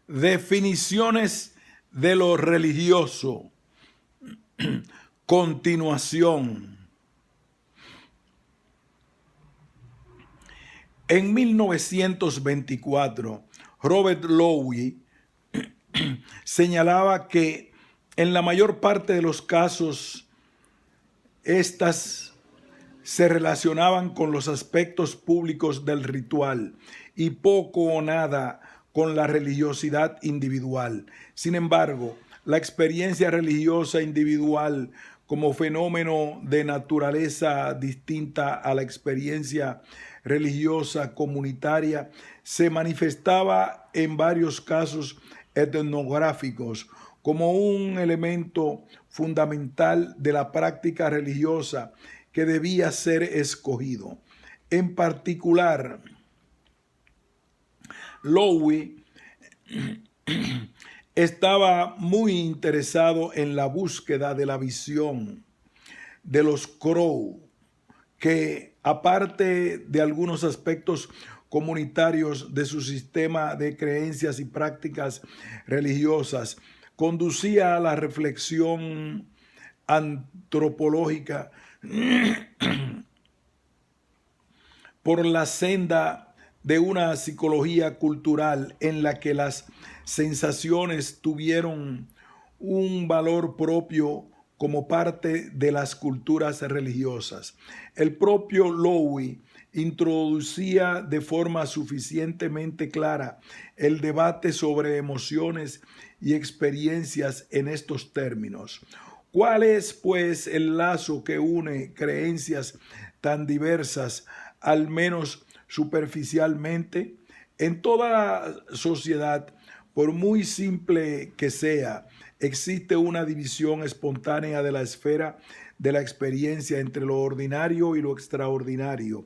Definiciones de lo religioso. Continuación. En 1924, Robert Lowy señalaba que en la mayor parte de los casos estas se relacionaban con los aspectos públicos del ritual y poco o nada con la religiosidad individual. Sin embargo, la experiencia religiosa individual como fenómeno de naturaleza distinta a la experiencia religiosa comunitaria se manifestaba en varios casos etnográficos como un elemento fundamental de la práctica religiosa que debía ser escogido. En particular, Lowy estaba muy interesado en la búsqueda de la visión de los Crow, que aparte de algunos aspectos comunitarios de su sistema de creencias y prácticas religiosas, conducía a la reflexión antropológica por la senda de una psicología cultural en la que las sensaciones tuvieron un valor propio como parte de las culturas religiosas. El propio Lowy introducía de forma suficientemente clara el debate sobre emociones y experiencias en estos términos. ¿Cuál es, pues, el lazo que une creencias tan diversas, al menos superficialmente? En toda sociedad, por muy simple que sea, existe una división espontánea de la esfera de la experiencia entre lo ordinario y lo extraordinario.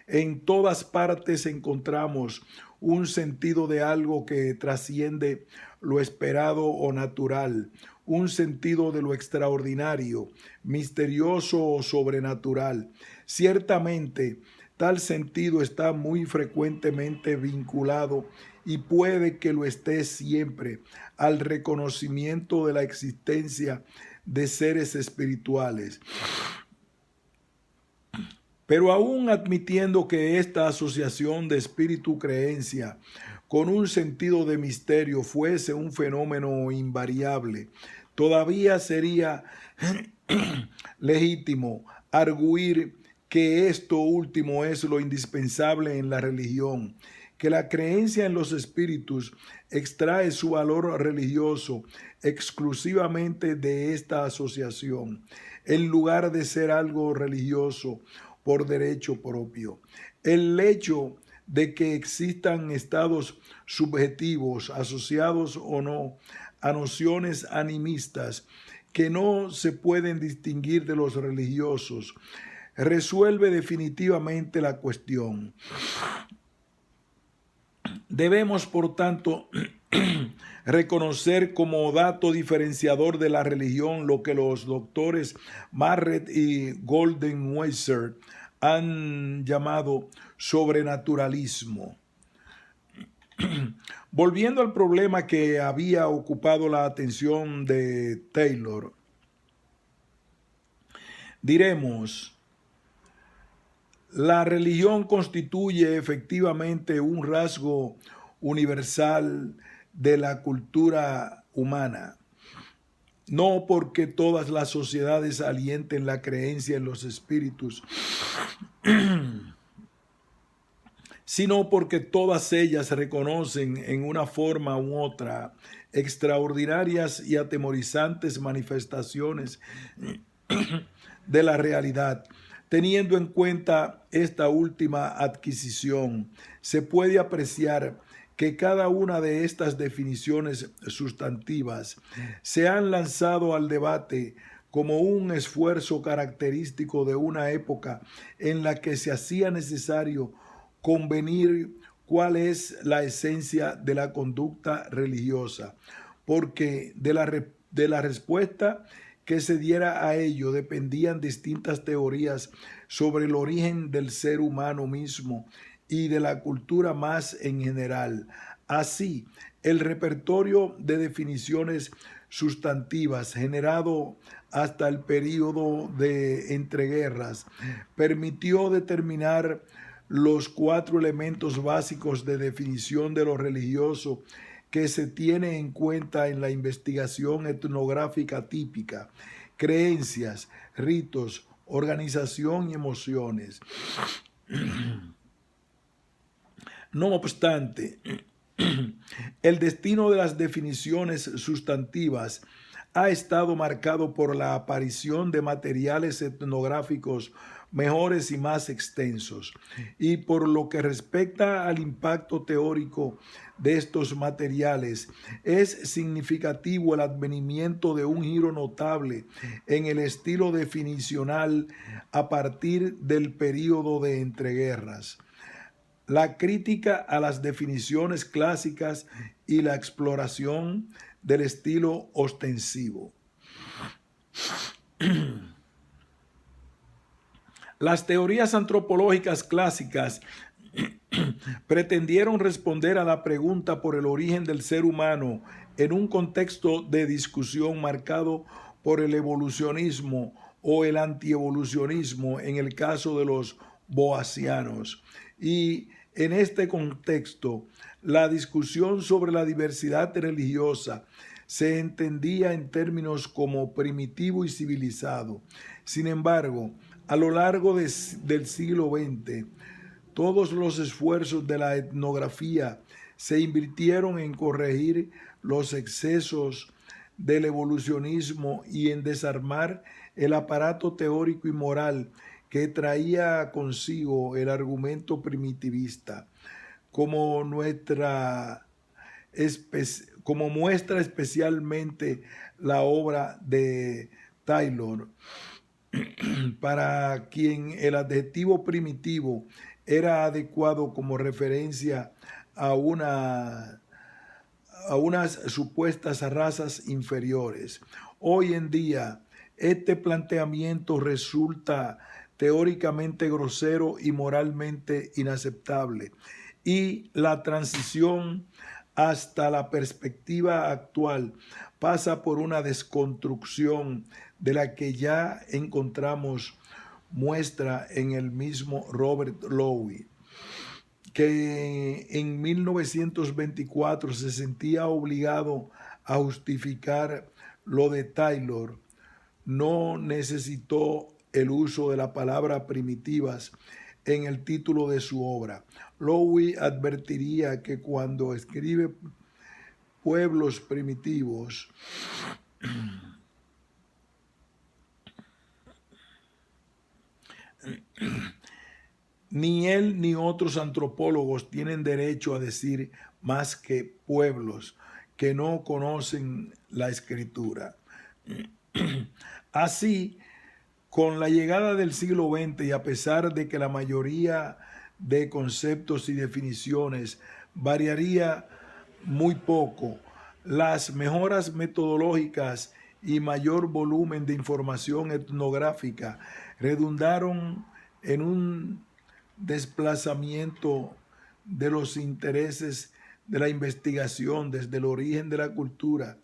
En todas partes encontramos un sentido de algo que trasciende lo esperado o natural, un sentido de lo extraordinario, misterioso o sobrenatural. Ciertamente, tal sentido está muy frecuentemente vinculado y puede que lo esté siempre al reconocimiento de la existencia de seres espirituales. Pero aún admitiendo que esta asociación de espíritu-creencia con un sentido de misterio fuese un fenómeno invariable, todavía sería legítimo arguir que esto último es lo indispensable en la religión, que la creencia en los espíritus extrae su valor religioso exclusivamente de esta asociación, en lugar de ser algo religioso por derecho propio. El hecho de que existan estados subjetivos asociados o no a nociones animistas que no se pueden distinguir de los religiosos resuelve definitivamente la cuestión. Debemos, por tanto, reconocer como dato diferenciador de la religión lo que los doctores Marret y Goldenweiser han llamado sobrenaturalismo. Volviendo al problema que había ocupado la atención de Taylor, diremos: la religión constituye efectivamente un rasgo universal de la cultura humana, no porque todas las sociedades alienten la creencia en los espíritus, sino porque todas ellas reconocen en una forma u otra extraordinarias y atemorizantes manifestaciones de la realidad. Teniendo en cuenta esta última adquisición, se puede apreciar que cada una de estas definiciones sustantivas se han lanzado al debate como un esfuerzo característico de una época en la que se hacía necesario convenir cuál es la esencia de la conducta religiosa, porque de la respuesta que se diera a ello dependían distintas teorías sobre el origen del ser humano mismo y de la cultura más en general. Así, El repertorio de definiciones sustantivas generado hasta el período de entreguerras permitió determinar los 4 elementos básicos de definición de lo religioso que se tiene en cuenta en la investigación etnográfica típica: creencias, ritos, organización y emociones. No obstante, el destino de las definiciones sustantivas ha estado marcado por la aparición de materiales etnográficos mejores y más extensos, y por lo que respecta al impacto teórico de estos materiales, es significativo el advenimiento de un giro notable en el estilo definicional a partir del período de entreguerras. La crítica a las definiciones clásicas y la exploración del estilo ostensivo. Las teorías antropológicas clásicas pretendieron responder a la pregunta por el origen del ser humano en un contexto de discusión marcado por el evolucionismo o el antievolucionismo en el caso de los boasianos. Y en este contexto, la discusión sobre la diversidad religiosa se entendía en términos como primitivo y civilizado. Sin embargo, a lo largo del siglo XX, todos los esfuerzos de la etnografía se invirtieron en corregir los excesos del evolucionismo y en desarmar el aparato teórico y moral que traía consigo el argumento primitivista, como muestra especialmente la obra de Taylor, para quien el adjetivo primitivo era adecuado como referencia a unas supuestas razas inferiores. Hoy en día, este planteamiento resulta teóricamente grosero y moralmente inaceptable, y la transición hasta la perspectiva actual pasa por una desconstrucción de la que ya encontramos muestra en el mismo Robert Lowy, que en 1924 se sentía obligado a justificar lo de Taylor. No necesitó el uso de la palabra primitivas en el título de su obra. Lowy advertiría que cuando escribe pueblos primitivos, ni él ni otros antropólogos tienen derecho a decir más que pueblos que no conocen la escritura. Así, con la llegada del siglo XX, y a pesar de que la mayoría de conceptos y definiciones variaría muy poco, las mejoras metodológicas y mayor volumen de información etnográfica redundaron en un desplazamiento de los intereses de la investigación desde el origen de la cultura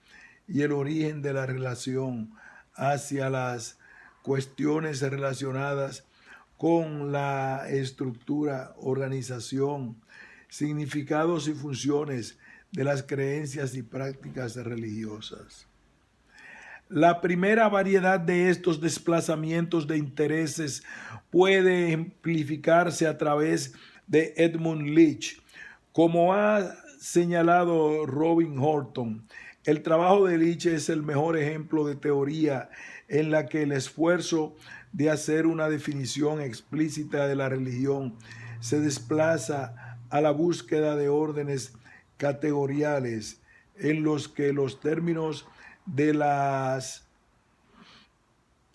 y el origen de la relación hacia las cuestiones relacionadas con la estructura, organización, significados y funciones de las creencias y prácticas religiosas. La primera variedad de estos desplazamientos de intereses puede ejemplificarse a través de Edmund Leach. Como ha señalado Robin Horton, el trabajo de Leach es el mejor ejemplo de teoría en la que el esfuerzo de hacer una definición explícita de la religión se desplaza a la búsqueda de órdenes categoriales en los que los términos de las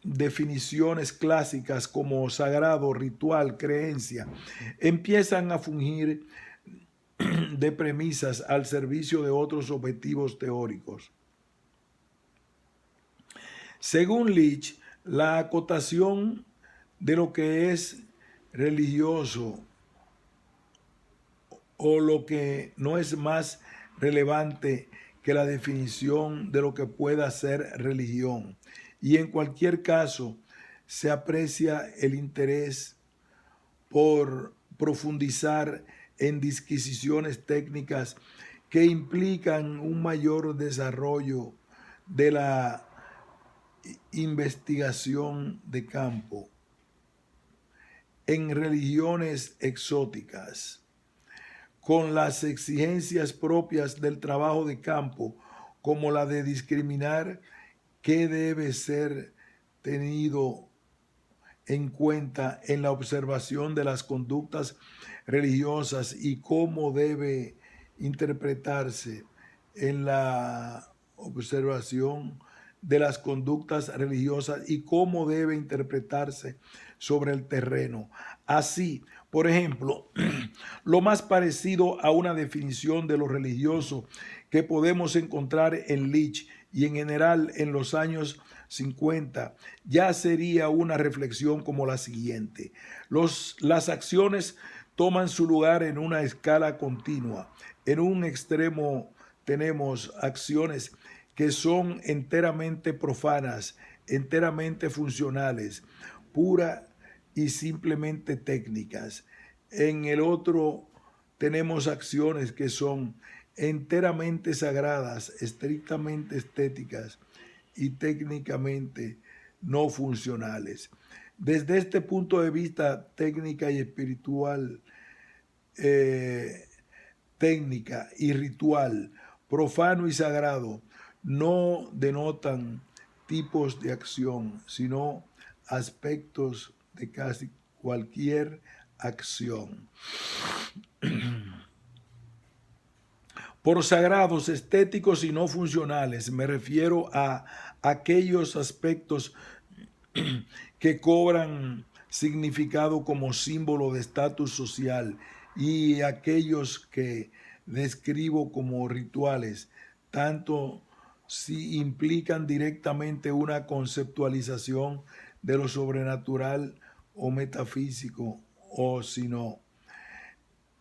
definiciones clásicas como sagrado, ritual, creencia, empiezan a fungir de premisas al servicio de otros objetivos teóricos. Según Leach, la acotación de lo que es religioso o lo que no es más relevante que la definición de lo que pueda ser religión. Y en cualquier caso, se aprecia el interés por profundizar en disquisiciones técnicas que implican un mayor desarrollo de la investigación de campo en religiones exóticas, con las exigencias propias del trabajo de campo, como la de discriminar qué debe ser tenido en cuenta en la observación de las conductas religiosas y cómo debe interpretarse en la observación de las conductas religiosas y cómo debe interpretarse sobre el terreno. Así, por ejemplo, lo más parecido a una definición de lo religioso que podemos encontrar en Leach y en general en los años 50 ya sería una reflexión como la siguiente. Las acciones toman su lugar en una escala continua. En un extremo tenemos acciones que son enteramente profanas, enteramente funcionales, pura y simplemente técnicas. En el otro tenemos acciones que son enteramente sagradas, estrictamente estéticas y técnicamente no funcionales. Desde este punto de vista técnica y espiritual, técnica y ritual, profano y sagrado, no denotan tipos de acción, sino aspectos de casi cualquier acción. Por sagrados, estéticos y no funcionales, me refiero a aquellos aspectos que cobran significado como símbolo de estatus social y aquellos que describo como rituales, tanto si implican directamente una conceptualización de lo sobrenatural o metafísico o si no.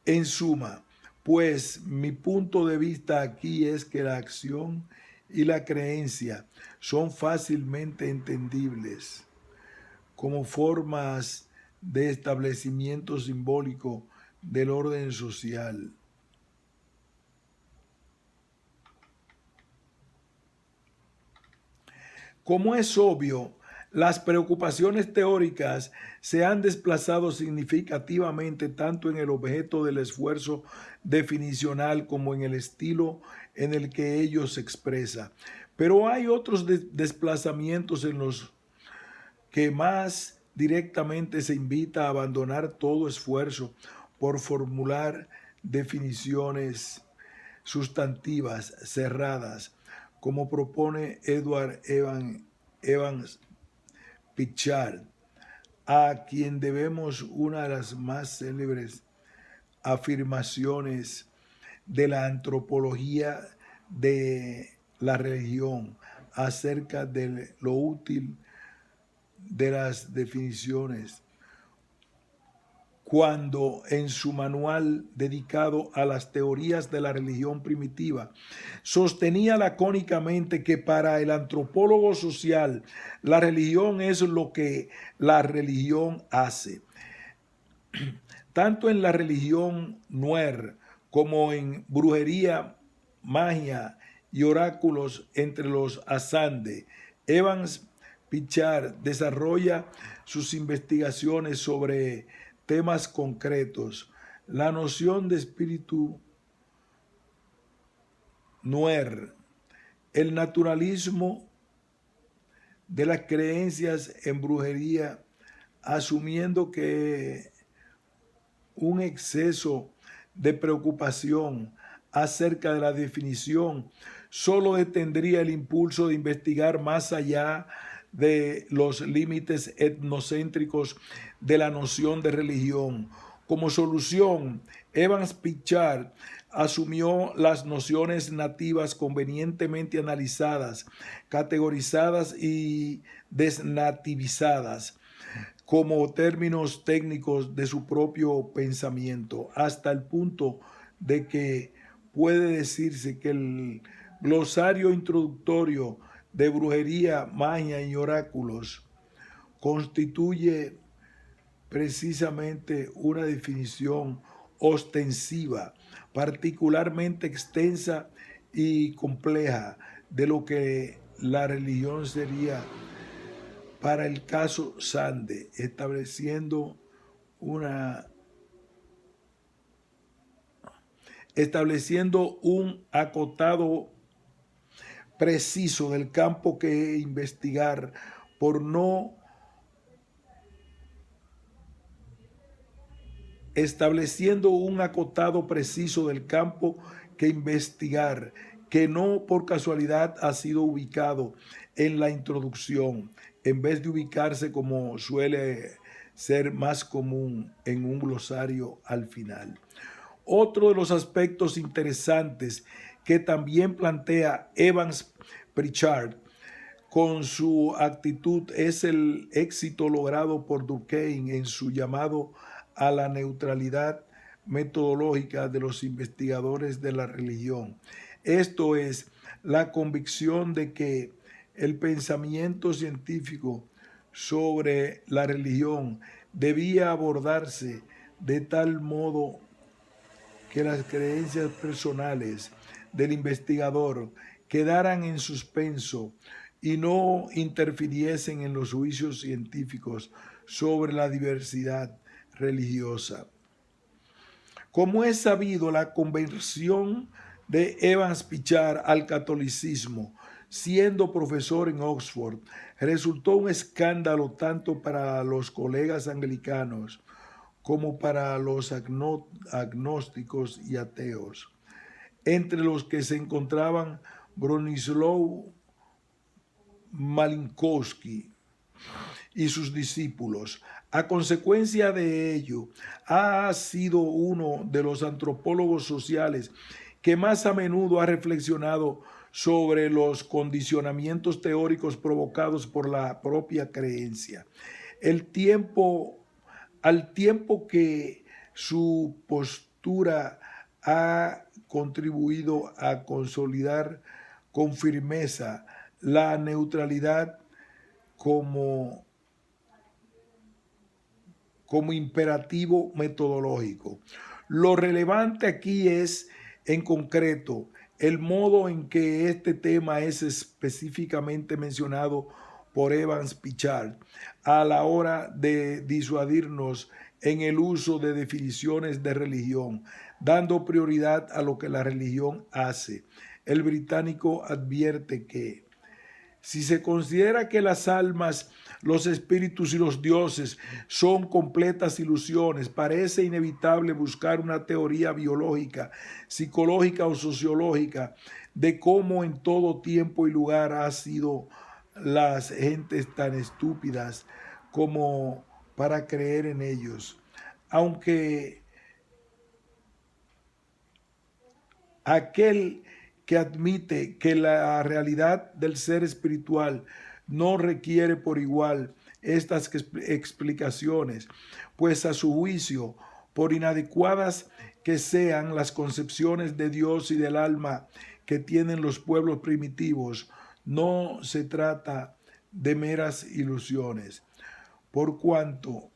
En suma, pues mi punto de vista aquí es que la acción y la creencia son fácilmente entendibles como formas de establecimiento simbólico del orden social. Como es obvio, las preocupaciones teóricas se han desplazado significativamente tanto en el objeto del esfuerzo definicional como en el estilo en el que ello se expresa. Pero hay otros desplazamientos en los que más directamente se invita a abandonar todo esfuerzo por formular definiciones sustantivas cerradas, como propone Edward Evans Pritchard, a quien debemos una de las más célebres afirmaciones de la antropología de la religión acerca de lo útil de las definiciones, cuando en su manual dedicado a las teorías de la religión primitiva sostenía lacónicamente que para el antropólogo social la religión es lo que la religión hace. Tanto en la religión Nuer como en brujería, magia y oráculos entre los Asande, Evans Pritchard desarrolla sus investigaciones sobre temas concretos. La noción de espíritu Nuer, el naturalismo de las creencias en brujería, asumiendo que un exceso de preocupación acerca de la definición solo detendría el impulso de investigar más allá de los límites etnocéntricos de la noción de religión. Como solución, Evans Pritchard asumió las nociones nativas convenientemente analizadas, categorizadas y desnativizadas como términos técnicos de su propio pensamiento, hasta el punto de que puede decirse que el glosario introductorio de brujería, magia y oráculos constituye precisamente una definición ostensiva, particularmente extensa y compleja de lo que la religión sería para el caso Sande, estableciendo un acotado preciso del campo que investigar, por no estableciendo un acotado preciso del campo que investigar, que no por casualidad ha sido ubicado en la introducción, en vez de ubicarse como suele ser más común en un glosario al final. Otro de los aspectos interesantes que también plantea Evans Pritchard con su actitud es el éxito logrado por Durkheim en su llamado a la neutralidad metodológica de los investigadores de la religión. Esto es, la convicción de que el pensamiento científico sobre la religión debía abordarse de tal modo que las creencias personales del investigador quedaran en suspenso y no interfiriesen en los juicios científicos sobre la diversidad religiosa. Como es sabido, la conversión de Evans Pritchard al catolicismo, siendo profesor en Oxford, resultó un escándalo tanto para los colegas anglicanos como para los agnósticos y ateos, entre los que se encontraban Bronislaw Malinowski y sus discípulos. A consecuencia de ello, ha sido uno de los antropólogos sociales que más a menudo ha reflexionado sobre los condicionamientos teóricos provocados por la propia creencia. Al tiempo que su postura ha contribuido a consolidar con firmeza la neutralidad como imperativo metodológico. Lo relevante aquí es, en concreto, el modo en que este tema es específicamente mencionado por Evans Pritchard a la hora de disuadirnos en el uso de definiciones de religión, dando prioridad a lo que la religión hace. El británico advierte que si se considera que las almas, los espíritus y los dioses son completas ilusiones, parece inevitable buscar una teoría biológica, psicológica o sociológica de cómo en todo tiempo y lugar han sido las gentes tan estúpidas como para creer en ellos. Aunque aquel que admite que la realidad del ser espiritual no requiere por igual estas explicaciones, pues a su juicio, por inadecuadas que sean las concepciones de Dios y del alma que tienen los pueblos primitivos, no se trata de meras ilusiones. Por cuanto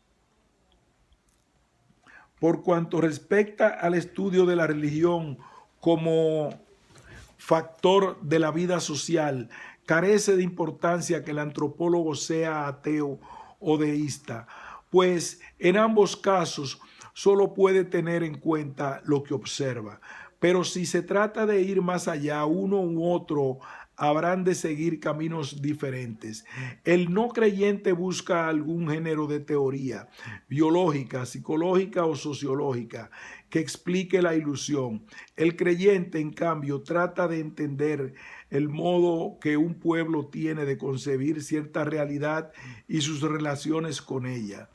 respecta al estudio de la religión como factor de la vida social, carece de importancia que el antropólogo sea ateo o deísta, pues en ambos casos solo puede tener en cuenta lo que observa. Pero si se trata de ir más allá, uno u otro habrán de seguir caminos diferentes. El no creyente busca algún género de teoría biológica, psicológica o sociológica que explique la ilusión. El creyente, en cambio, trata de entender el modo que un pueblo tiene de concebir cierta realidad y sus relaciones con ella.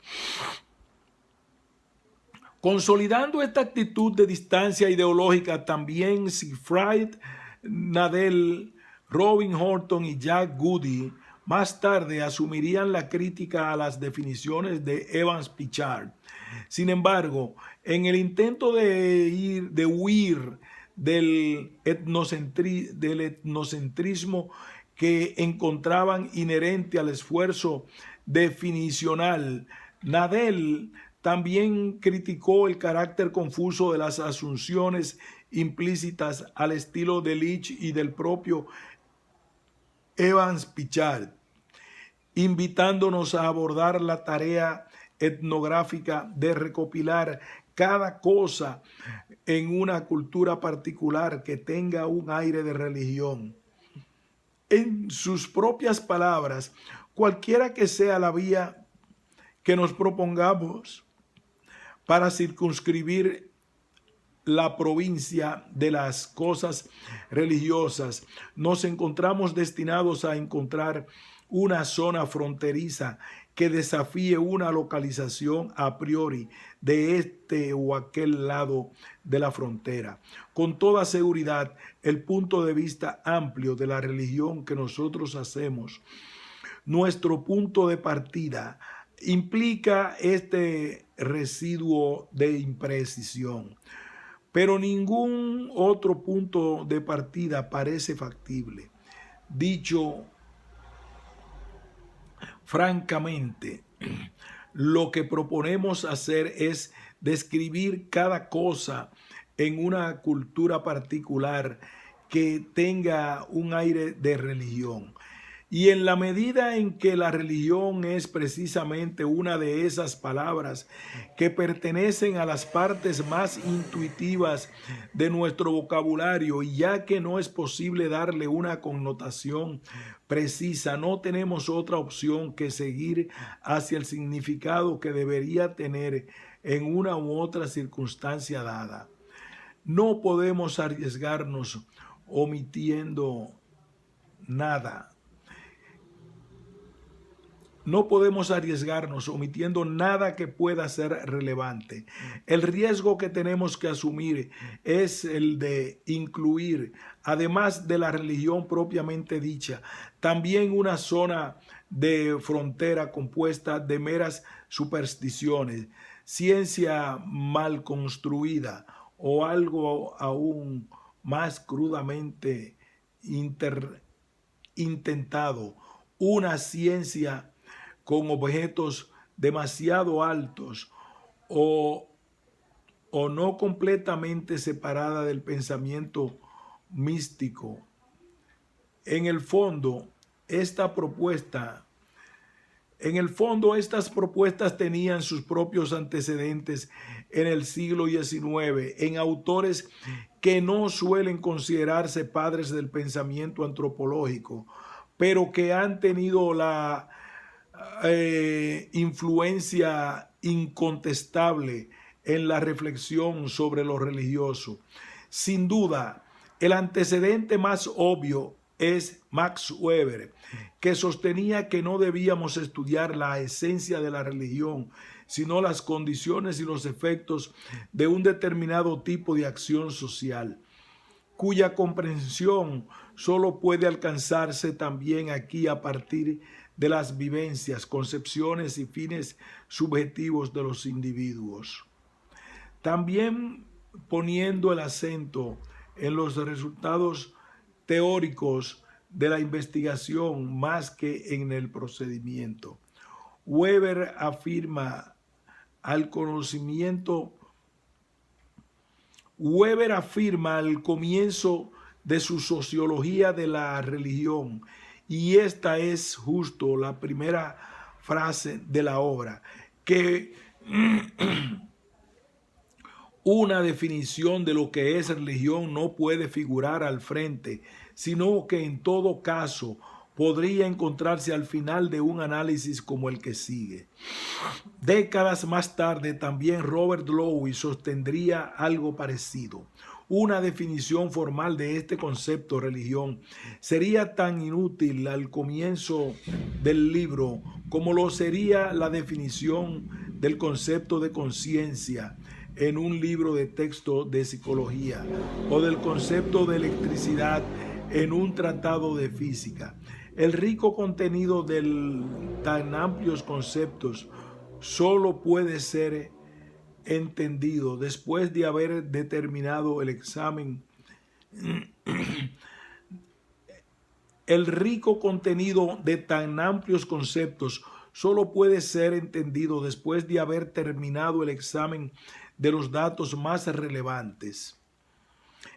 Consolidando esta actitud de distancia ideológica, también Sigfrid Nadel, Robin Horton y Jack Goody más tarde asumirían la crítica a las definiciones de Evans Pritchard. Sin embargo, en el intento de huir del etnocentrismo que encontraban inherente al esfuerzo definicional. Nadel también criticó el carácter confuso de las asunciones implícitas al estilo de Leach y del propio Evans Pichard, invitándonos a abordar la tarea etnográfica de recopilar cada cosa en una cultura particular que tenga un aire de religión. En sus propias palabras, cualquiera que sea la vía que nos propongamos para circunscribir la provincia de las cosas religiosas, nos encontramos destinados a encontrar una zona fronteriza que desafíe una localización a priori de este o aquel lado de la frontera. Con toda seguridad, el punto de vista amplio de la religión que nosotros hacemos, nuestro punto de partida, implica este residuo de imprecisión. Pero ningún otro punto de partida parece factible. Dicho francamente, lo que proponemos hacer es describir cada cosa en una cultura particular que tenga un aire de religión. Y en la medida en que la religión es precisamente una de esas palabras que pertenecen a las partes más intuitivas de nuestro vocabulario, y ya que no es posible darle una connotación precisa, no tenemos otra opción que seguir hacia el significado que debería tener en una u otra circunstancia dada. No podemos arriesgarnos omitiendo nada. No podemos arriesgarnos omitiendo nada que pueda ser relevante. El riesgo que tenemos que asumir es el de incluir, además de la religión propiamente dicha, también una zona de frontera compuesta de meras supersticiones, ciencia mal construida o algo aún más crudamente intentado, una ciencia con objetos demasiado altos o no completamente separada del pensamiento místico. En el fondo, estas propuestas tenían sus propios antecedentes en el siglo XIX, en autores que no suelen considerarse padres del pensamiento antropológico, pero que han tenido la influencia incontestable en la reflexión sobre lo religioso. Sin duda, el antecedente más obvio es Max Weber, que sostenía que no debíamos estudiar la esencia de la religión, sino las condiciones y los efectos de un determinado tipo de acción social, cuya comprensión solo puede alcanzarse también aquí a partir de las vivencias, concepciones y fines subjetivos de los individuos. También poniendo el acento en los resultados teóricos de la investigación más que en el procedimiento. Weber afirma al comienzo de su sociología de la religión, y esta es justo la primera frase de la obra, que una definición de lo que es religión no puede figurar al frente, sino que en todo caso podría encontrarse al final de un análisis como el que sigue. Décadas más tarde también Robert Lowy sostendría algo parecido. Una definición formal de este concepto religión sería tan inútil al comienzo del libro como lo sería la definición del concepto de conciencia en un libro de texto de psicología o del concepto de electricidad en un tratado de física. El rico contenido de tan amplios conceptos solo puede ser entendido después de haber determinado el examen El rico contenido de tan amplios conceptos solo puede ser entendido después de haber terminado el examen de los datos más relevantes.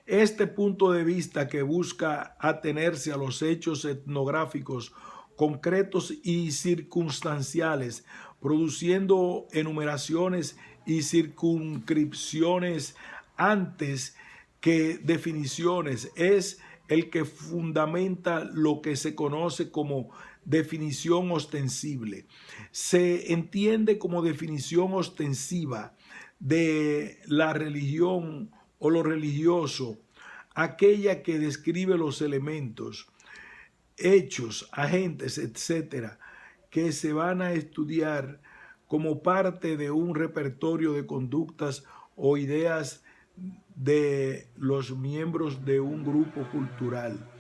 Este punto de vista, que busca atenerse a los hechos etnográficos concretos y circunstanciales, produciendo enumeraciones y circunscripciones antes que definiciones, es el que fundamenta lo que se conoce como definición ostensible. Se entiende como definición ostensiva de la religión o lo religioso aquella que describe los elementos, hechos, agentes, etcétera, que se van a estudiar como parte de un repertorio de conductas o ideas de los miembros de un grupo cultural,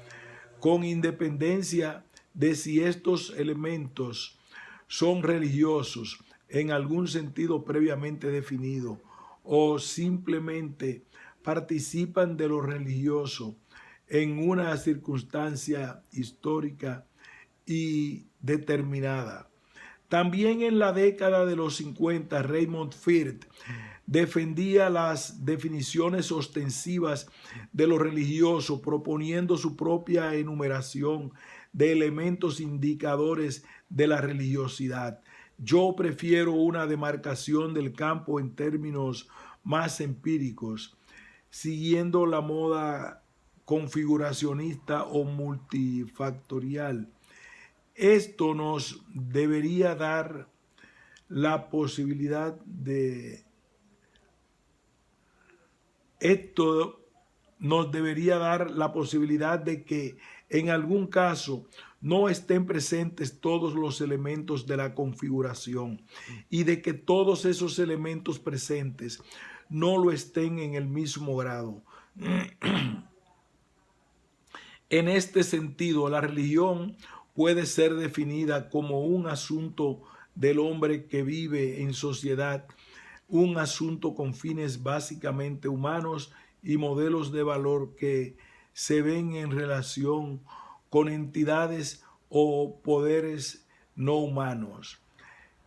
con independencia de si estos elementos son religiosos en algún sentido previamente definido o simplemente participan de lo religioso en una circunstancia histórica y determinada. También en la década de los 50, Raymond Firth defendía las definiciones ostensivas de lo religioso, proponiendo su propia enumeración de elementos indicadores de la religiosidad. Yo prefiero una demarcación del campo en términos más empíricos, siguiendo la moda configuracionista o multifactorial. Esto nos debería dar la posibilidad de que en algún caso no estén presentes todos los elementos de la configuración y de que todos esos elementos presentes no lo estén en el mismo grado. En este sentido, la religión puede ser definida como un asunto del hombre que vive en sociedad, un asunto con fines básicamente humanos y modelos de valor que se ven en relación con entidades o poderes no humanos.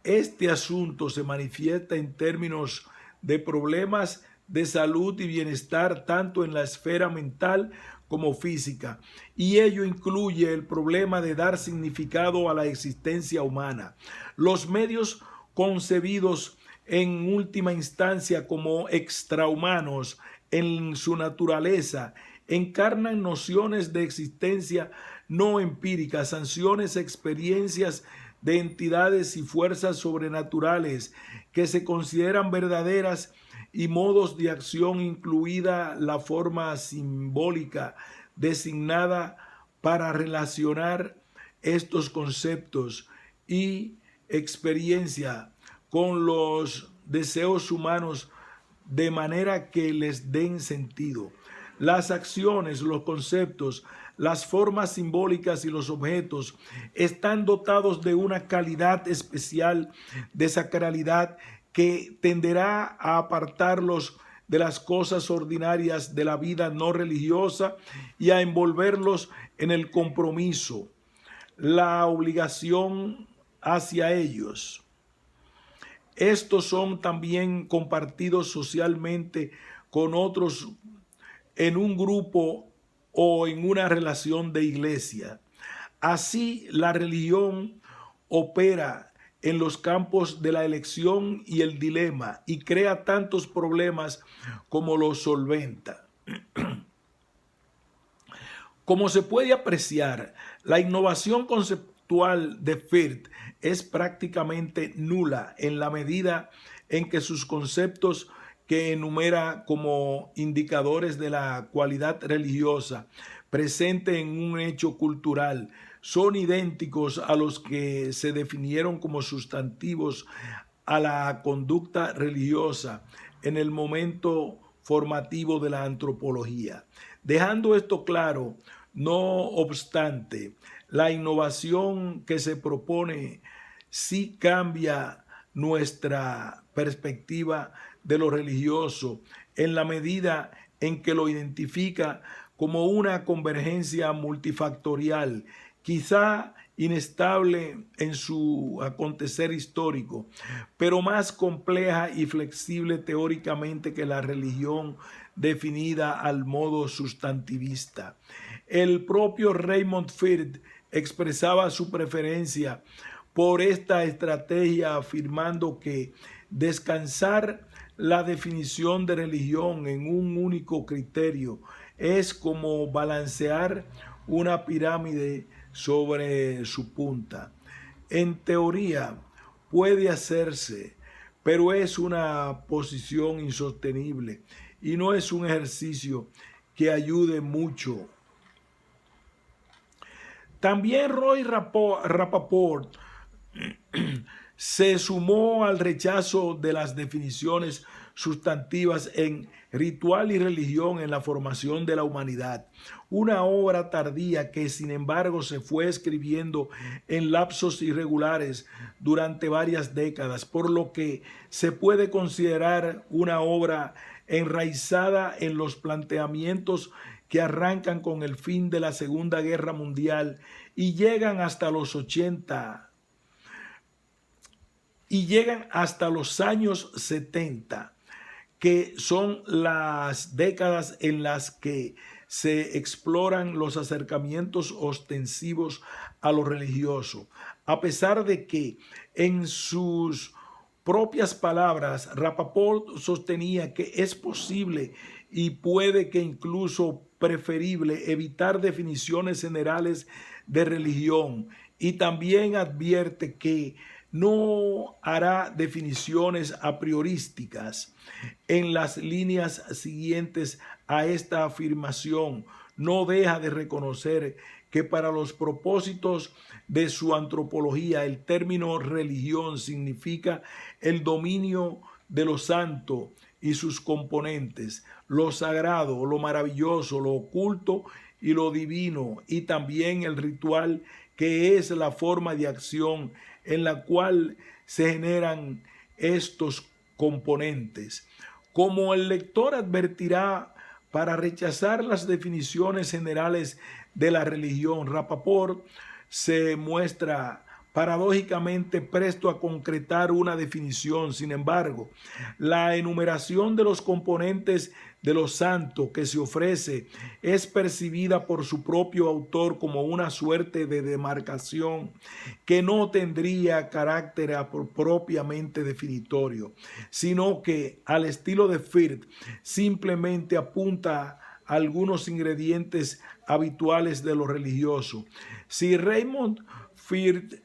Este asunto se manifiesta en términos de problemas de salud y bienestar tanto en la esfera mental como física, y ello incluye el problema de dar significado a la existencia humana. Los medios concebidos en última instancia como extrahumanos en su naturaleza encarnan nociones de existencia no empíricas, sanciones, experiencias de entidades y fuerzas sobrenaturales que se consideran verdaderas y modos de acción, incluida la forma simbólica designada para relacionar estos conceptos y experiencia con los deseos humanos de manera que les den sentido. Las acciones, los conceptos, las formas simbólicas y los objetos están dotados de una calidad especial de sacralidad que tenderá a apartarlos de las cosas ordinarias de la vida no religiosa y a envolverlos en el compromiso, la obligación hacia ellos. Estos son también compartidos socialmente con otros en un grupo o en una relación de iglesia. Así, la religión opera en los campos de la elección y el dilema y crea tantos problemas como los solventa. Como se puede apreciar, la innovación conceptual de Firth es prácticamente nula en la medida en que sus conceptos, que enumera como indicadores de la cualidad religiosa presente en un hecho cultural, son idénticos a los que se definieron como sustantivos a la conducta religiosa en el momento formativo de la antropología. Dejando esto claro, no obstante, la innovación que se propone sí cambia nuestra perspectiva de lo religioso en la medida en que lo identifica como una convergencia multifactorial, quizá inestable en su acontecer histórico, pero más compleja y flexible teóricamente que la religión definida al modo sustantivista. El propio Raymond Firth expresaba su preferencia por esta estrategia, afirmando que descansar la definición de religión en un único criterio es como balancear una pirámide sobre su punta. En teoría puede hacerse, pero es una posición insostenible y no es un ejercicio que ayude mucho. También Roy Rappaport se sumó al rechazo de las definiciones sustantivas en Ritual y Religión en la Formación de la Humanidad, una obra tardía que sin embargo se fue escribiendo en lapsos irregulares durante varias décadas, por lo que se puede considerar una obra enraizada en los planteamientos que arrancan con el fin de la Segunda Guerra Mundial y llegan hasta los 80 y llegan hasta los años 70, que son las décadas en las que se exploran los acercamientos ostensivos a lo religioso, a pesar de que en sus propias palabras Rappaport sostenía que es posible y puede que incluso preferible evitar definiciones generales de religión, y también advierte que no hará definiciones a priorísticas. En las líneas siguientes a esta afirmación, no deja de reconocer que para los propósitos de su antropología el término religión significa el dominio de lo santo y sus componentes, lo sagrado, lo maravilloso, lo oculto y lo divino, y también el ritual, que es la forma de acción en la cual se generan estos componentes. Como el lector advertirá, para rechazar las definiciones generales de la religión, Rappaport se muestra paradójicamente presto a concretar una definición. Sin embargo, la enumeración de los componentes de lo santo que se ofrece es percibida por su propio autor como una suerte de demarcación que no tendría carácter propiamente definitorio, sino que, al estilo de Firth, simplemente apunta a algunos ingredientes habituales de lo religioso. Si Raymond Firth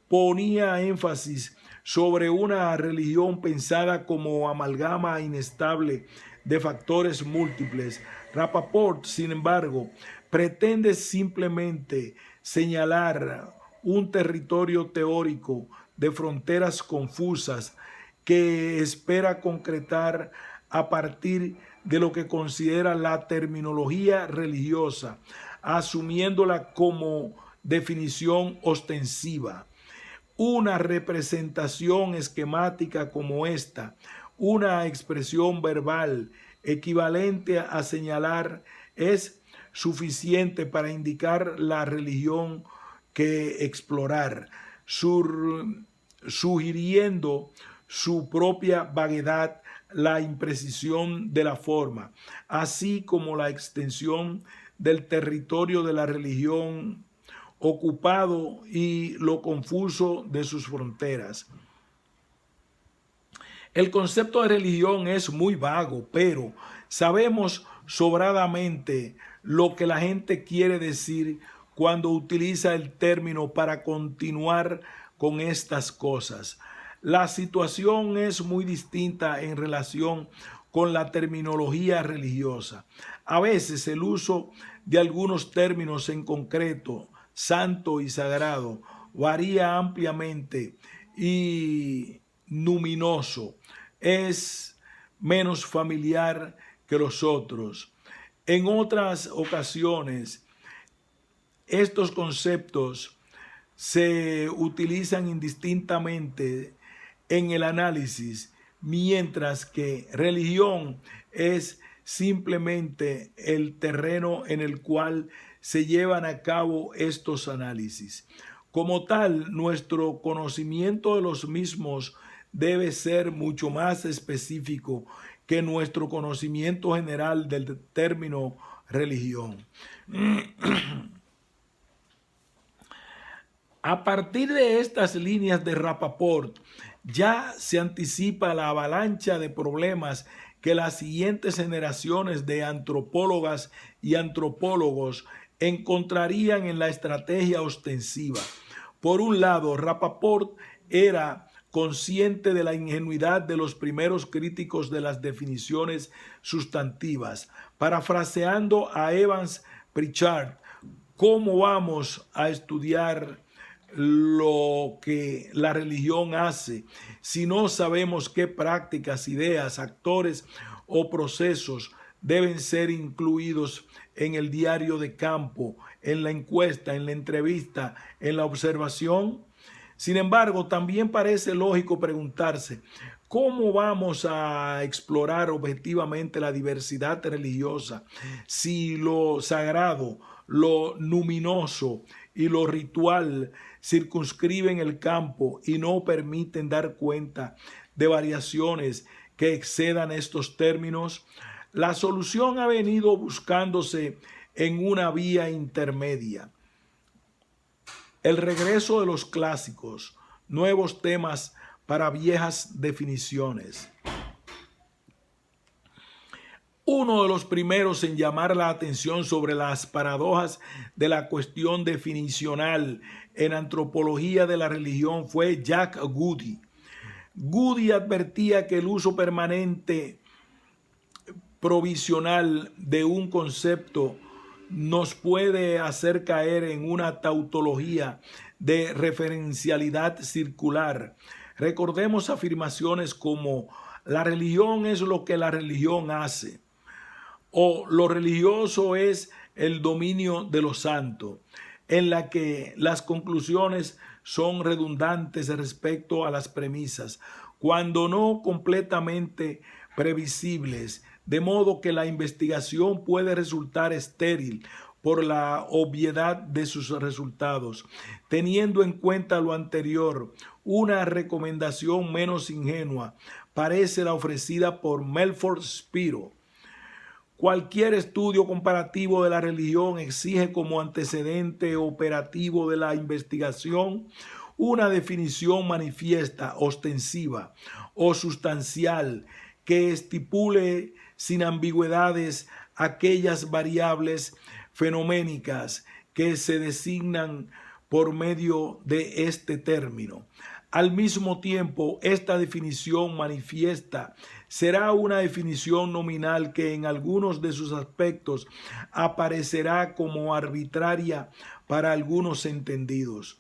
ponía énfasis sobre una religión pensada como amalgama inestable de factores múltiples, Rappaport, sin embargo, pretende simplemente señalar un territorio teórico de fronteras confusas que espera concretar a partir de lo que considera la terminología religiosa, asumiéndola como definición ostensiva. Una representación esquemática como esta, una expresión verbal equivalente a señalar, es suficiente para indicar la religión que explorar, sugiriendo su propia vaguedad, la imprecisión de la forma, así como la extensión del territorio de la religión ocupado y lo confuso de sus fronteras. El concepto de religión es muy vago, pero sabemos sobradamente lo que la gente quiere decir cuando utiliza el término para continuar con estas cosas. La situación es muy distinta en relación con la terminología religiosa. A veces el uso de algunos términos en concreto, santo y sagrado, varía ampliamente y luminoso, es menos familiar que los otros. En otras ocasiones, estos conceptos se utilizan indistintamente en el análisis, mientras que religión es simplemente el terreno en el cual se llevan a cabo estos análisis. Como tal, nuestro conocimiento de los mismos debe ser mucho más específico que nuestro conocimiento general del término religión. A partir de estas líneas de Rappaport, ya se anticipa la avalancha de problemas que las siguientes generaciones de antropólogas y antropólogos encontrarían en la estrategia ostensiva. Por un lado, Rappaport era consciente de la ingenuidad de los primeros críticos de las definiciones sustantivas. Parafraseando a Evans Pritchard, ¿cómo vamos a estudiar lo que la religión hace si no sabemos qué prácticas, ideas, actores o procesos deben ser incluidos en el diario de campo, en la encuesta, en la entrevista, en la observación? Sin embargo, también parece lógico preguntarse, ¿cómo vamos a explorar objetivamente la diversidad religiosa si lo sagrado, lo luminoso y lo ritual circunscriben el campo y no permiten dar cuenta de variaciones que excedan estos términos? La solución ha venido buscándose en una vía intermedia. El regreso de los clásicos, nuevos temas para viejas definiciones. Uno de los primeros en llamar la atención sobre las paradojas de la cuestión definicional en antropología de la religión fue Jack Goody. Goody advertía que el uso permanente provisional de un concepto nos puede hacer caer en una tautología de referencialidad circular. Recordemos afirmaciones como la religión es lo que la religión hace, o lo religioso es el dominio de lo santo, en la que las conclusiones son redundantes respecto a las premisas, cuando no completamente previsibles, de modo que la investigación puede resultar estéril por la obviedad de sus resultados. Teniendo en cuenta lo anterior, una recomendación menos ingenua parece la ofrecida por Melford Spiro. Cualquier estudio comparativo de la religión exige como antecedente operativo de la investigación una definición manifiesta, ostensiva o sustancial que estipule sin ambigüedades aquellas variables fenoménicas que se designan por medio de este término. Al mismo tiempo, esta definición manifiesta será una definición nominal que en algunos de sus aspectos aparecerá como arbitraria para algunos entendidos.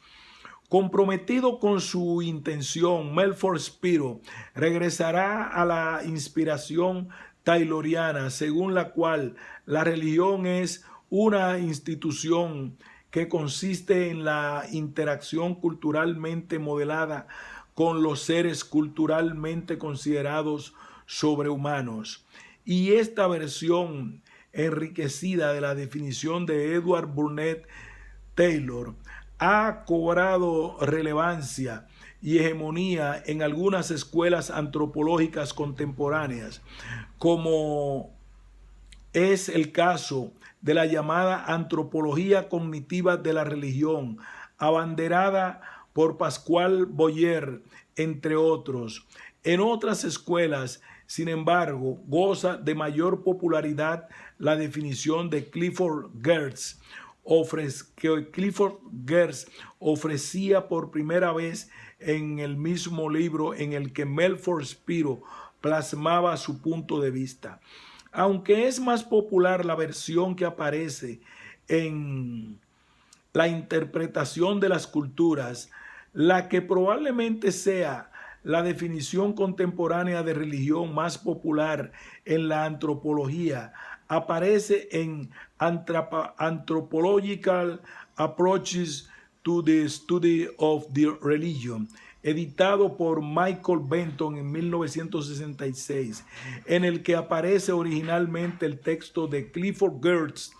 Comprometido con su intención, Melford Spiro regresará a la inspiración tayloriana, según la cual la religión es una institución que consiste en la interacción culturalmente modelada con los seres culturalmente considerados sobrehumanos. Y esta versión enriquecida de la definición de Edward Burnett Taylor ha cobrado relevancia y hegemonía en algunas escuelas antropológicas contemporáneas, como es el caso de la llamada antropología cognitiva de la religión, abanderada por Pascual Boyer, entre otros. En otras escuelas, sin embargo, goza de mayor popularidad la definición de Clifford Geertz, que Clifford Geertz ofrecía por primera vez en el mismo libro en el que Melford Spiro plasmaba su punto de vista. Aunque es más popular la versión que aparece en la interpretación de las culturas, la que probablemente sea la definición contemporánea de religión más popular en la antropología, aparece en Anthropological Approaches to the Study of the Religion, editado por Michael Benton en 1966, en el que aparece originalmente el texto de Clifford Geertz,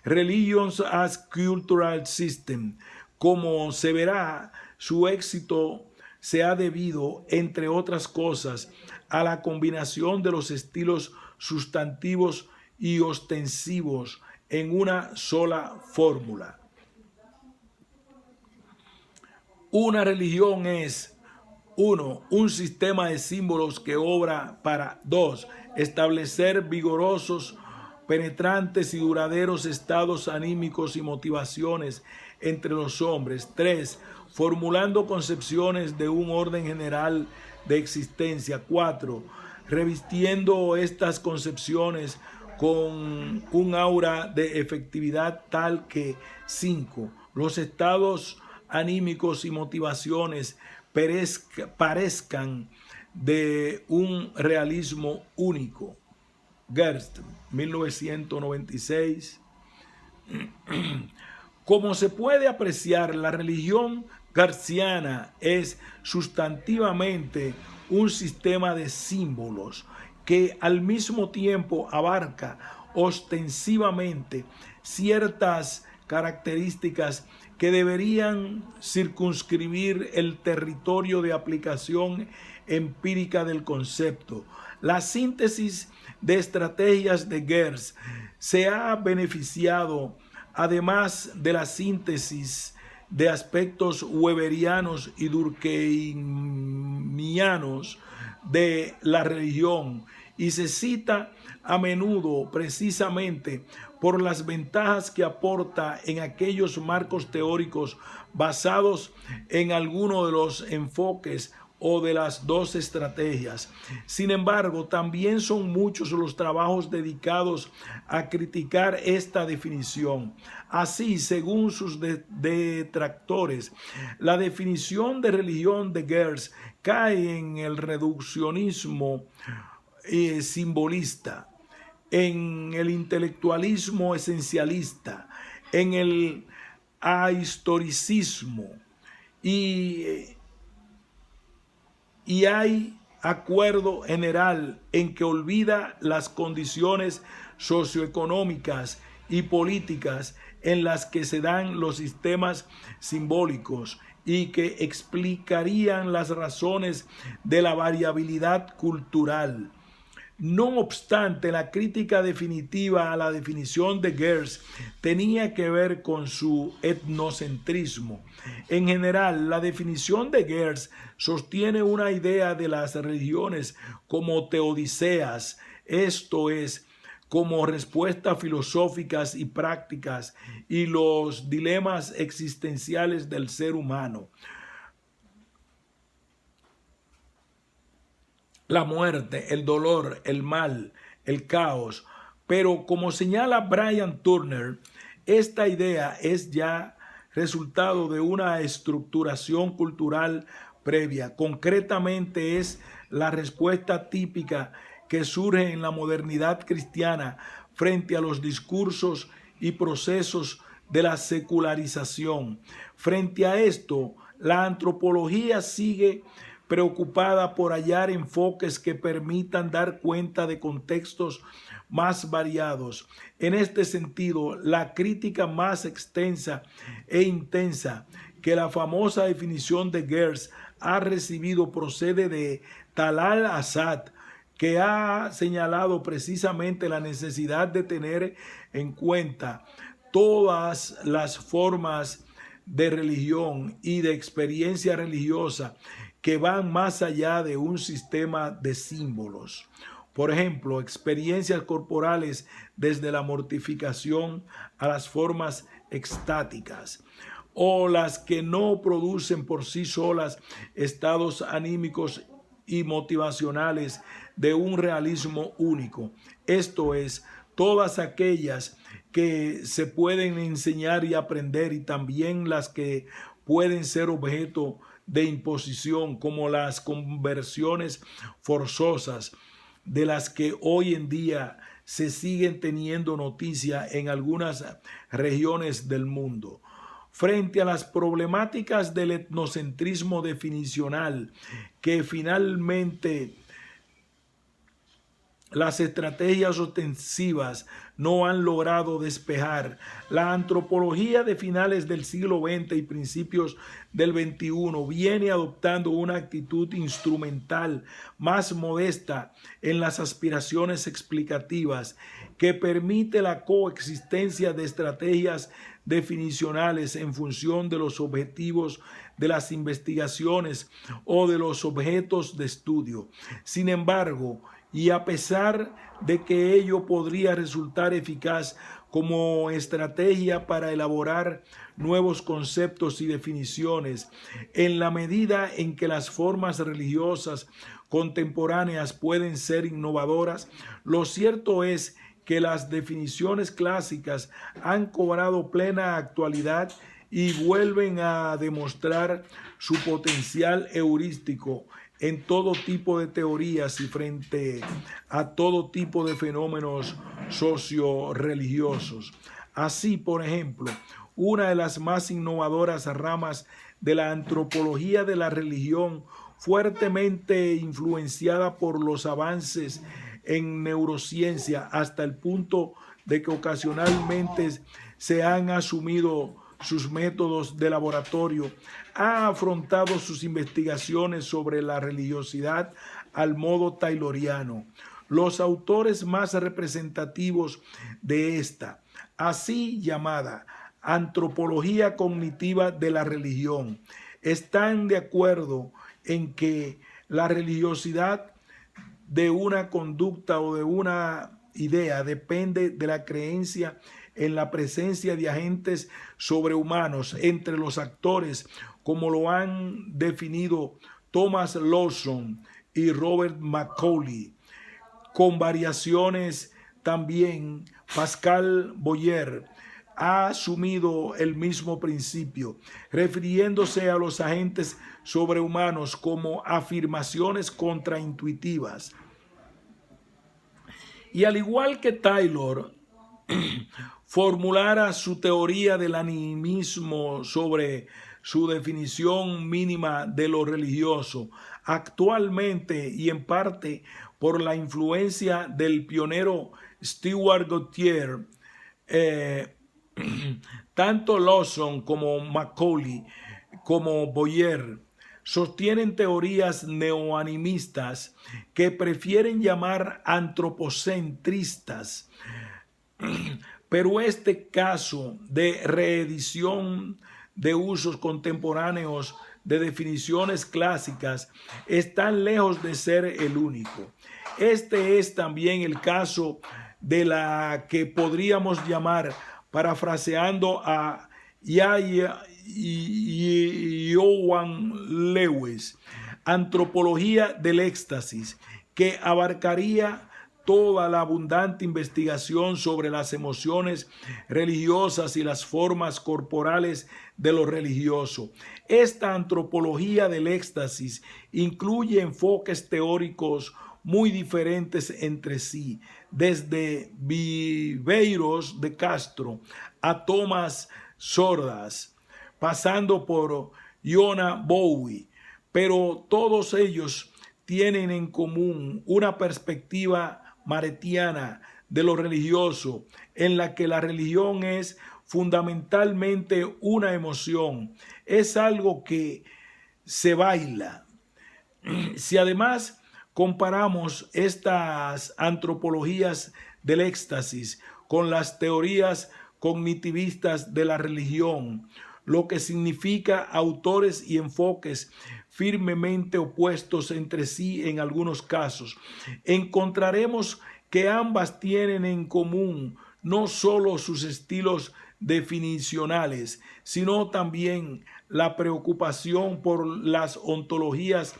Religions as Cultural System. Como se verá, su éxito se ha debido, entre otras cosas, a la combinación de los estilos sustantivos y ostensivos en una sola fórmula. Una religión es 1. Un sistema de símbolos que obra para 2. Establecer vigorosos, penetrantes y duraderos estados anímicos y motivaciones entre los hombres. 3. Formulando concepciones de un orden general de existencia. 4. Revistiendo estas concepciones con un aura de efectividad tal que 5. Los estados anímicos y motivaciones parezcan de un realismo único. Geertz, 1996. Como se puede apreciar, la religión geertziana es sustantivamente un sistema de símbolos que al mismo tiempo abarca ostensivamente ciertas características que deberían circunscribir el territorio de aplicación empírica del concepto. La síntesis de estrategias de Geertz se ha beneficiado, además de la síntesis de aspectos weberianos y durkheimianos de la religión, y se cita a menudo precisamente por las ventajas que aporta en aquellos marcos teóricos basados en alguno de los enfoques o de las dos estrategias. Sin embargo, también son muchos los trabajos dedicados a criticar esta definición. Así, según sus detractores, la definición de religión de Geertz cae en el reduccionismo simbolista, en el intelectualismo esencialista, en el ahistoricismo, y hay acuerdo general en que olvida las condiciones socioeconómicas y políticas en las que se dan los sistemas simbólicos y que explicarían las razones de la variabilidad cultural. No obstante, la crítica definitiva a la definición de Geertz tenía que ver con su etnocentrismo. En general, la definición de Geertz sostiene una idea de las religiones como teodiceas, esto es, como respuestas filosóficas y prácticas y los dilemas existenciales del ser humano. La muerte, el dolor, el mal, el caos. Pero como señala Brian Turner, esta idea es ya resultado de una estructuración cultural previa. Concretamente es la respuesta típica que surge en la modernidad cristiana frente a los discursos y procesos de la secularización. Frente a esto, la antropología sigue preocupada por hallar enfoques que permitan dar cuenta de contextos más variados. En este sentido, la crítica más extensa e intensa que la famosa definición de Geertz ha recibido procede de Talal Asad, que ha señalado precisamente la necesidad de tener en cuenta todas las formas de religión y de experiencia religiosa que van más allá de un sistema de símbolos. Por ejemplo, experiencias corporales desde la mortificación a las formas extáticas, o las que no producen por sí solas estados anímicos y motivacionales de un realismo único. Esto es, todas aquellas que se pueden enseñar y aprender, y también las que pueden ser objeto de imposición, como las conversiones forzosas, de las que hoy en día se siguen teniendo noticia en algunas regiones del mundo. Frente a las problemáticas del etnocentrismo definicional que finalmente las estrategias ostensivas no han logrado despejar, la antropología de finales del siglo XX y principios del XXI viene adoptando una actitud instrumental más modesta en las aspiraciones explicativas que permite la coexistencia de estrategias definicionales en función de los objetivos de las investigaciones o de los objetos de estudio. Sin embargo, y a pesar de que ello podría resultar eficaz como estrategia para elaborar nuevos conceptos y definiciones, en la medida en que las formas religiosas contemporáneas pueden ser innovadoras, lo cierto es que las definiciones clásicas han cobrado plena actualidad y vuelven a demostrar su potencial heurístico en todo tipo de teorías y frente a todo tipo de fenómenos socio-religiosos. Así, por ejemplo, una de las más innovadoras ramas de la antropología de la religión, fuertemente influenciada por los avances en neurociencia hasta el punto de que ocasionalmente se han asumido sus métodos de laboratorio, ha afrontado sus investigaciones sobre la religiosidad al modo tayloriano. Los autores más representativos de esta, así llamada antropología cognitiva de la religión, están de acuerdo en que la religiosidad de una conducta o de una idea depende de la creencia en la presencia de agentes sobrehumanos entre los actores, como lo han definido Thomas Lawson y Robert Macaulay. Con variaciones también, Pascal Boyer ha asumido el mismo principio, refiriéndose a los agentes sobrehumanos como afirmaciones contraintuitivas. Y al igual que Taylor formulara su teoría del animismo sobre su definición mínima de lo religioso, actualmente y en parte por la influencia del pionero Stewart Gautier, tanto Lawson como Macaulay como Boyer sostienen teorías neoanimistas que prefieren llamar antropocentristas, pero este caso de reedición de usos contemporáneos de definiciones clásicas está lejos de ser el único. Este es también el caso de la que podríamos llamar, parafraseando a Johann Lewis, antropología del éxtasis, que abarcaría toda la abundante investigación sobre las emociones religiosas y las formas corporales de lo religioso. Esta antropología del éxtasis incluye enfoques teóricos muy diferentes entre sí, desde Viveiros de Castro a Tomás Sordas, pasando por Yona Bowie, pero todos ellos tienen en común una perspectiva maretiana de lo religioso, en la que la religión es fundamentalmente una emoción, es algo que se baila. Si además comparamos estas antropologías del éxtasis con las teorías cognitivistas de la religión, lo que significa autores y enfoques firmemente opuestos entre sí en algunos casos, encontraremos que ambas tienen en común no solo sus estilos definicionales, sino también la preocupación por las ontologías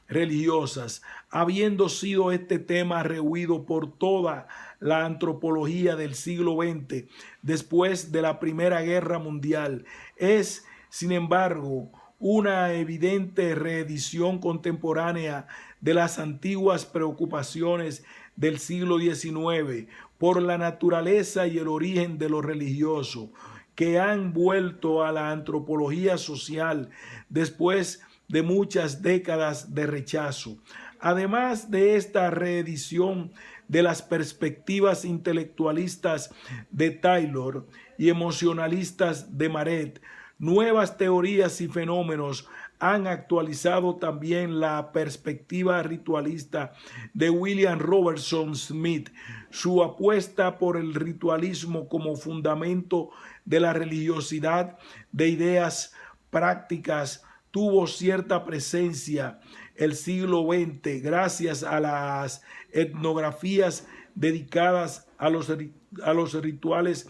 religiosas, habiendo sido este tema rehuido por toda la antropología del siglo XX después de la Primera Guerra Mundial. Es, sin embargo, una evidente reedición contemporánea de las antiguas preocupaciones del siglo XIX por la naturaleza y el origen de lo religioso, que han vuelto a la antropología social después de muchas décadas de rechazo. Además de esta reedición de las perspectivas intelectualistas de Taylor y emocionalistas de Maret, nuevas teorías y fenómenos han actualizado también la perspectiva ritualista de William Robertson Smith. Su apuesta por el ritualismo como fundamento de la religiosidad de ideas prácticas tuvo cierta presencia el siglo XX gracias a las etnografías dedicadas a los rituales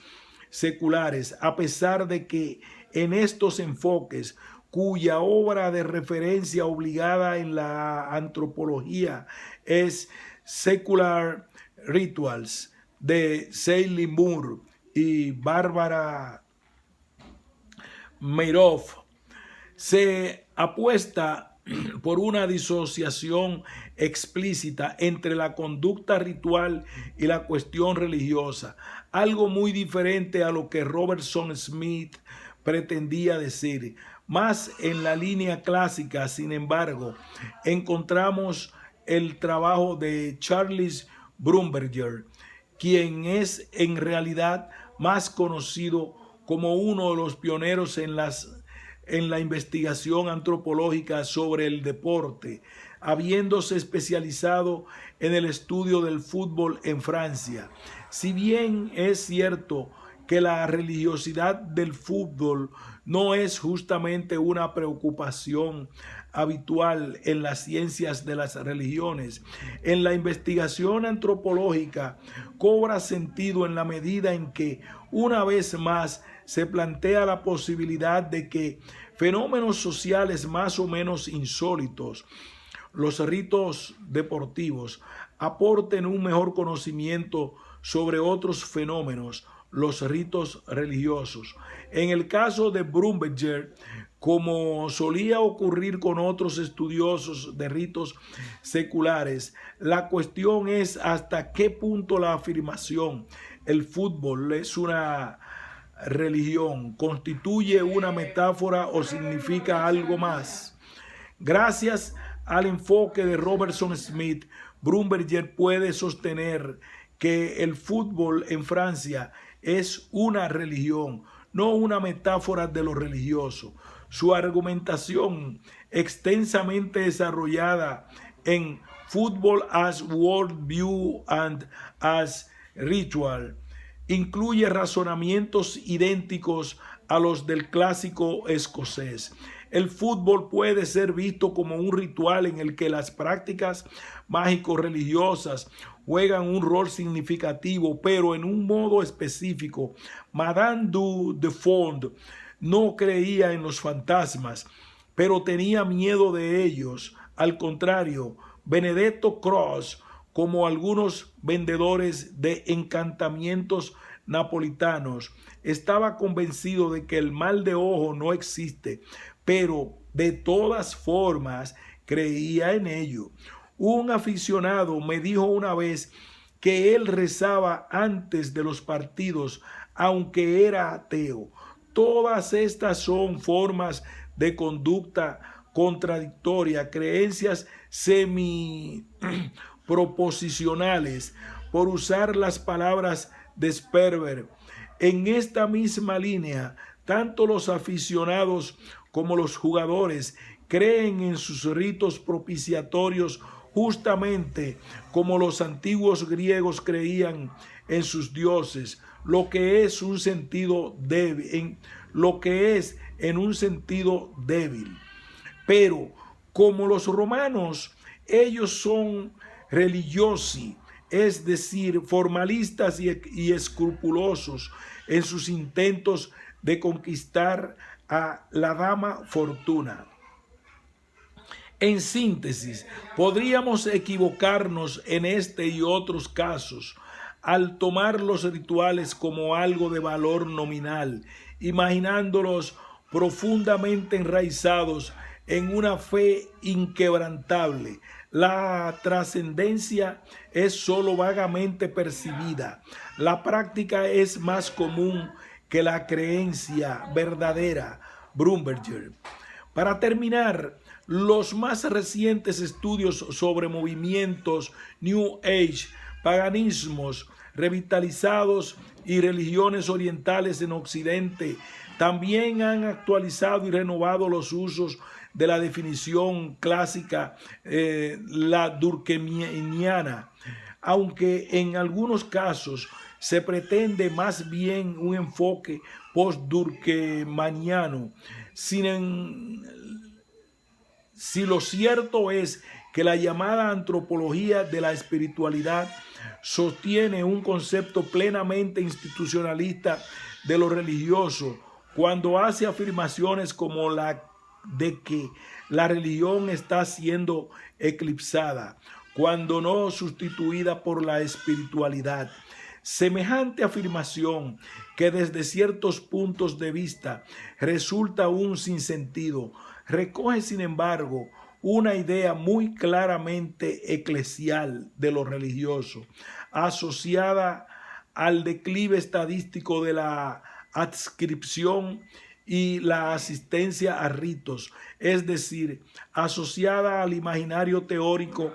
seculares, a pesar de que en estos enfoques, cuya obra de referencia obligada en la antropología es Secular Rituals de Sally Moore y Barbara Madoff, se apuesta por una disociación explícita entre la conducta ritual y la cuestión religiosa, algo muy diferente a lo que Robertson Smith pretendía decir. Más en la línea clásica, sin embargo, encontramos el trabajo de Charles Brumberger, quien es en realidad más conocido como uno de los pioneros en la investigación antropológica sobre el deporte, habiéndose especializado en el estudio del fútbol en Francia. Si bien es cierto que la religiosidad del fútbol no es justamente una preocupación habitual en las ciencias de las religiones, en la investigación antropológica cobra sentido en la medida en que una vez más se plantea la posibilidad de que fenómenos sociales más o menos insólitos, los ritos deportivos, aporten un mejor conocimiento sobre otros fenómenos, los ritos religiosos. En el caso de Brumberger, como solía ocurrir con otros estudiosos de ritos seculares, la cuestión es hasta qué punto la afirmación el fútbol es una religión constituye una metáfora o significa algo más. Gracias al enfoque de Robertson Smith, Brumberger puede sostener que el fútbol en Francia es una religión, no una metáfora de lo religioso. Su argumentación, extensamente desarrollada en Football as Worldview and as Ritual, incluye razonamientos idénticos a los del clásico escocés. El fútbol puede ser visto como un ritual en el que las prácticas mágico-religiosas juegan un rol significativo, pero en un modo específico. Madame du Deffand no creía en los fantasmas, pero tenía miedo de ellos. Al contrario, Benedetto Croce, como algunos vendedores de encantamientos napolitanos, estaba convencido de que el mal de ojo no existe, pero de todas formas creía en ello. Un aficionado me dijo una vez que él rezaba antes de los partidos, aunque era ateo. Todas estas son formas de conducta contradictoria, creencias proposicionales, por usar las palabras de Sperber. En esta misma línea, tanto los aficionados como los jugadores creen en sus ritos propiciatorios justamente como los antiguos griegos creían en sus dioses, lo que es un sentido débil, en un sentido débil. Pero como los romanos, ellos son religiosi, es decir, formalistas y escrupulosos en sus intentos de conquistar a la dama fortuna. En síntesis, podríamos equivocarnos en este y otros casos al tomar los rituales como algo de valor nominal, imaginándolos profundamente enraizados en una fe inquebrantable. La trascendencia es solo vagamente percibida. La práctica es más común que la creencia verdadera. Brumberger. Para terminar, los más recientes estudios sobre movimientos New Age, paganismos revitalizados y religiones orientales en Occidente también han actualizado y renovado los usos de la definición clásica, la durkheimiana, aunque en algunos casos se pretende más bien un enfoque post-durkheimiano. Si lo cierto es que la llamada antropología de la espiritualidad sostiene un concepto plenamente institucionalista de lo religioso, cuando hace afirmaciones como la de que la religión está siendo eclipsada, cuando no sustituida por la espiritualidad. Semejante afirmación, que desde ciertos puntos de vista resulta un sinsentido, recoge sin embargo una idea muy claramente eclesial de lo religioso, asociada al declive estadístico de la adscripción y la asistencia a ritos, es decir, asociada al imaginario teórico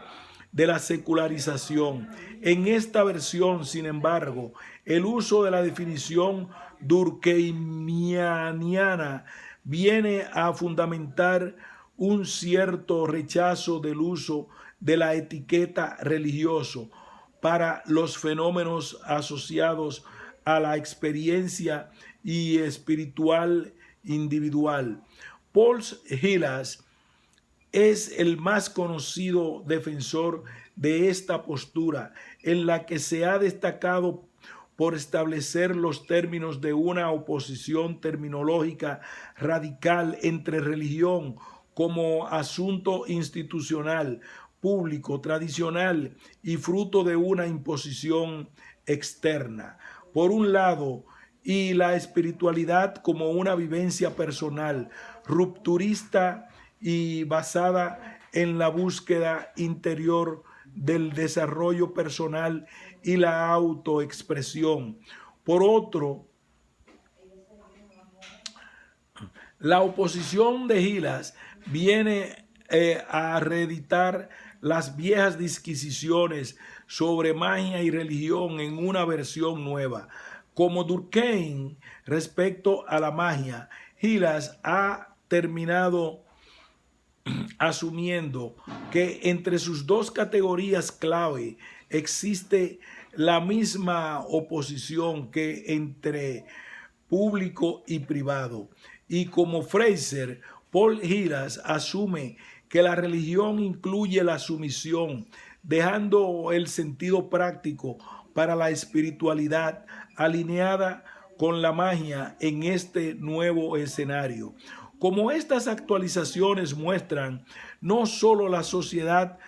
de la secularización. En esta versión, sin embargo, el uso de la definición durkheimiana viene a fundamentar un cierto rechazo del uso de la etiqueta religioso para los fenómenos asociados a la experiencia y espiritual individual. Paul Hillas es el más conocido defensor de esta postura, en la que se ha destacado por establecer los términos de una oposición terminológica radical entre religión como asunto institucional, público, tradicional y fruto de una imposición externa, por un lado, y la espiritualidad como una vivencia personal, rupturista y basada en la búsqueda interior del desarrollo personal y la autoexpresión. Por otro, la oposición de Hillas viene a reeditar las viejas disquisiciones sobre magia y religión en una versión nueva. Como Durkheim respecto a la magia, Hillas ha terminado asumiendo que entre sus dos categorías clave existe la misma oposición que entre público y privado. Y como Fraser, Paul Hillas asume que la religión incluye la sumisión, dejando el sentido práctico para la espiritualidad alineada con la magia en este nuevo escenario. Como estas actualizaciones muestran, no solo la sociedad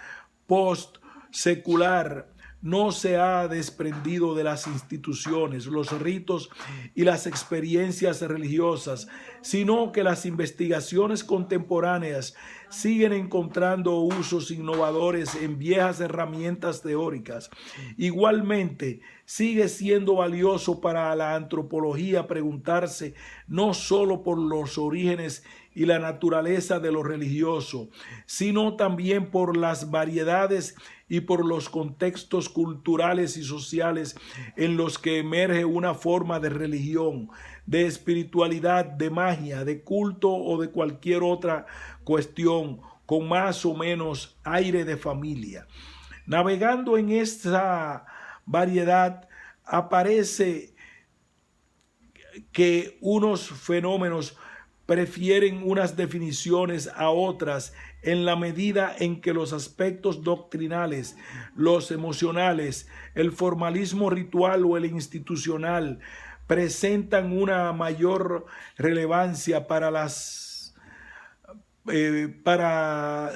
post-secular no se ha desprendido de las instituciones, los ritos y las experiencias religiosas, sino que las investigaciones contemporáneas siguen encontrando usos innovadores en viejas herramientas teóricas. Igualmente, sigue siendo valioso para la antropología preguntarse no solo por los orígenes y la naturaleza de lo religioso, sino también por las variedades y por los contextos culturales y sociales en los que emerge una forma de religión, de espiritualidad, de magia, de culto o de cualquier otra cuestión con más o menos aire de familia. Navegando en esta variedad, aparece que unos fenómenos prefieren unas definiciones a otras en la medida en que los aspectos doctrinales, los emocionales, el formalismo ritual o el institucional presentan una mayor relevancia para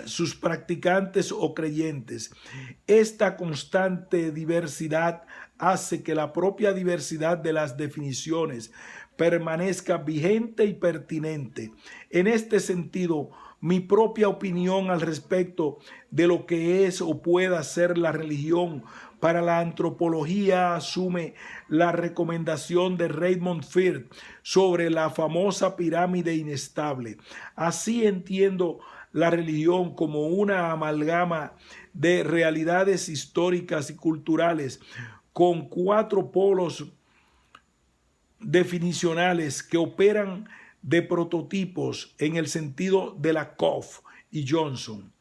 sus practicantes o creyentes. Esta constante diversidad hace que la propia diversidad de las definiciones permanezca vigente y pertinente. En este sentido, mi propia opinión al respecto de lo que es o pueda ser la religión para la antropología asume la recomendación de Raymond Firth sobre la famosa pirámide inestable. Así entiendo la religión como una amalgama de realidades históricas y culturales con 4 polos definicionales que operan de prototipos en el sentido de Lakoff y Johnson.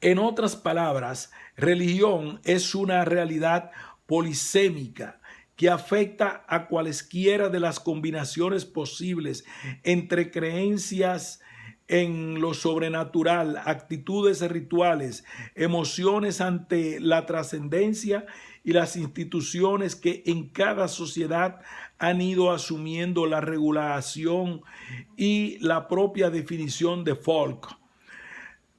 En otras palabras, religión es una realidad polisémica que afecta a cualesquiera de las combinaciones posibles entre creencias en lo sobrenatural, actitudes rituales, emociones ante la trascendencia y las instituciones que en cada sociedad han ido asumiendo la regulación y la propia definición de folk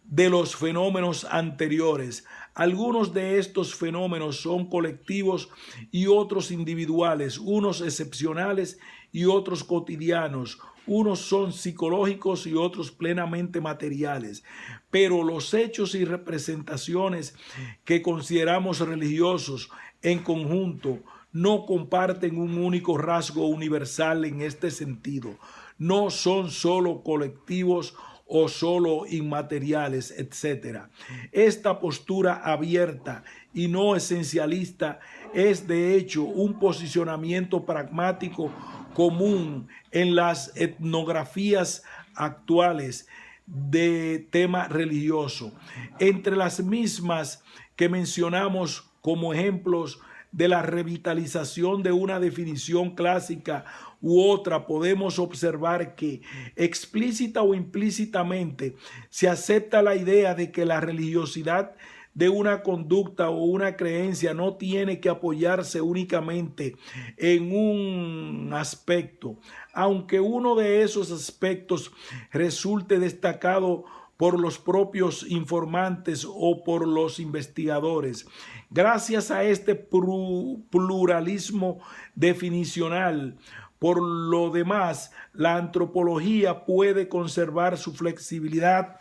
de los fenómenos anteriores. Algunos de estos fenómenos son colectivos y otros individuales, unos excepcionales y otros cotidianos, unos son psicológicos y otros plenamente materiales. Pero los hechos y representaciones que consideramos religiosos en conjunto no comparten un único rasgo universal en este sentido. No son solo colectivos o solo inmateriales, etc. Esta postura abierta y no esencialista es de hecho un posicionamiento pragmático común en las etnografías actuales de tema religioso. Entre las mismas que mencionamos como ejemplos de la revitalización de una definición clásica u otra, podemos observar que explícita o implícitamente se acepta la idea de que la religiosidad de una conducta o una creencia no tiene que apoyarse únicamente en un aspecto, aunque uno de esos aspectos resulte destacado por los propios informantes o por los investigadores. Gracias a este pluralismo definicional, por lo demás, la antropología puede conservar su flexibilidad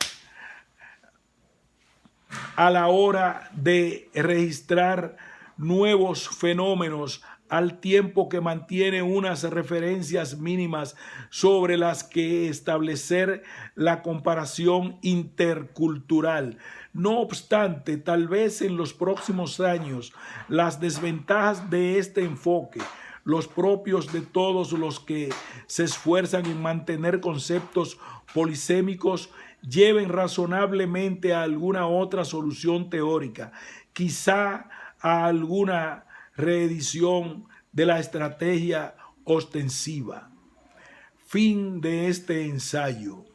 a la hora de registrar nuevos fenómenos, al tiempo que mantiene unas referencias mínimas sobre las que establecer la comparación intercultural. No obstante, tal vez en los próximos años, las desventajas de este enfoque, los propios de todos los que se esfuerzan en mantener conceptos polisémicos, lleven razonablemente a alguna otra solución teórica, quizá a alguna reedición de la estrategia ostensiva. Fin de este ensayo.